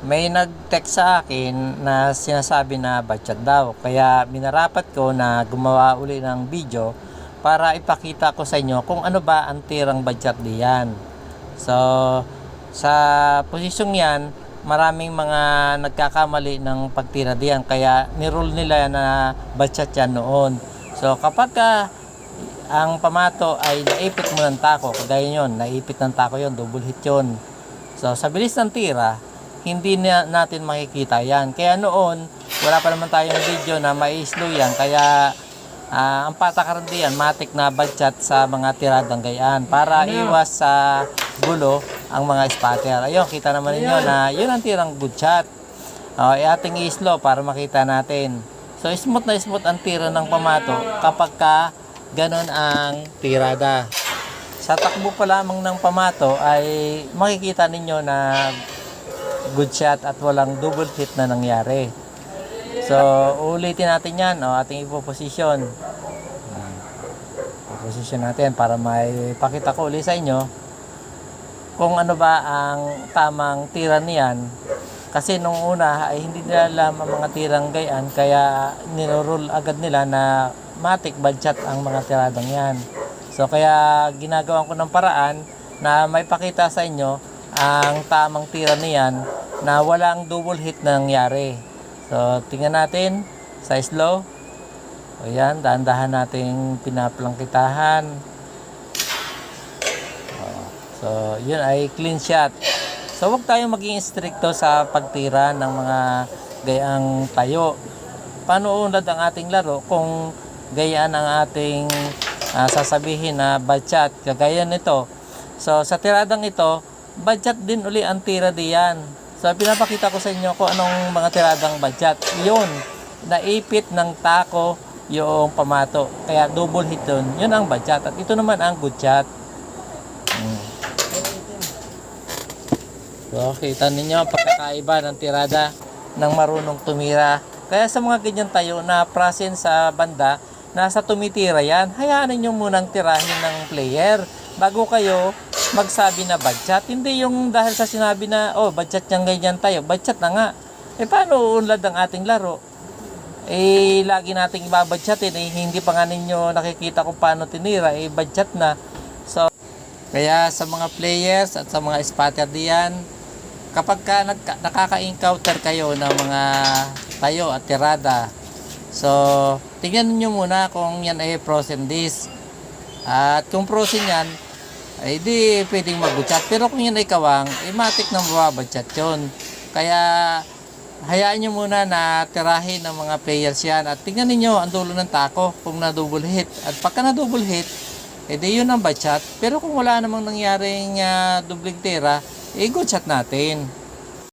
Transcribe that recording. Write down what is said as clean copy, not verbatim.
may nag-text sa akin na sinasabi na batchat daw. Kaya minarapat ko na gumawa uli ng video para ipakita ko sa inyo kung ano ba ang tirang batchat diyan. So, sa posisyong yan, maraming mga nagkakamali ng pagtira diyan. Kaya nirule nila na batchat yan noon. So, kapag ang pamato ay naipit mo ng tako, kagaya yun, naipit ng tako yun, double hit yun. So, sa bilis ng tira, hindi natin makikita yan. Kaya noon, wala pa naman tayong video na mai-slow yan. Kaya, ang patakaran diyan, matik na batchat sa mga tiradang gayaan para iwas sa gulo ang mga spatter. Ayun, kita naman ninyo na yun ang tirang good shot. Ating i-slow para makita natin. So, smooth na smooth ang tira ng pamato kapag ganon ang tirada. Sa takbo pa lamang ng pamato ay makikita ninyo na good shot at walang double hit na nangyari. So, ulitin natin yan. Ating ipoposisyon. Ipoposisyon natin para may pakita ko ulit sa inyo kung ano ba ang tamang tira niyan. Kasi nung una ay hindi nila alam ang mga tirang gayaan, kaya nirule agad nila na matik batchat ang mga tiradang yan. So, kaya ginagawan ko ng paraan na may pakita sa inyo ang tamang tira niyan na walang double hit na nangyari. So, tingnan natin sa slow. O yan, dahan-dahan nating pinaplangkitahan. So, yun ay clean shot. So, huwag tayong maging stricto sa pagtira ng mga gayang tayo. Paano unlad ang ating laro kung gayaan ang ating sasabihin na batchat, kagaya nito. So, sa tiradang ito, batchat din uli ang tira diyan. So, pinapakita ko sa inyo kung anong mga tiradang batchat. Yun, naipit ng tako yung pamato. Kaya double hit yun. Yun ang batchat. At ito naman ang good shot. So, kita ninyo ang pagkakaiba ng tirada ng marunong tumira. Kaya sa mga ganyan tayo na prasen sa banda, nasa tumitira yan, hayaan ninyo munang tirahin ng player bago kayo magsabi na batchat. Hindi yung dahil sa sinabi na, batchat niyang ganyan tayo, batchat na nga. Paano uunlad ang ating laro? Lagi nating ibabatchatin, hindi pa nga ninyo nakikita kung paano tinira, batchat na. So, kaya sa mga players at sa mga spotter diyan, kapag nakaka-encounter kayo ng mga tayo at tirada, so, tingnan niyo muna kung yan ay pros and dis. At kung pros yan, ay di pwedeng mag-chat. Pero kung yan ay kawang, matik na mababatchat yun. Kaya, hayaan nyo muna na tirahin ng mga players yan. At tingnan niyo ang dulo ng tako kung na-double hit. At pagka na-double hit, di yun ang batchat. Pero kung wala namang nangyaring dubling tira, good shot natin.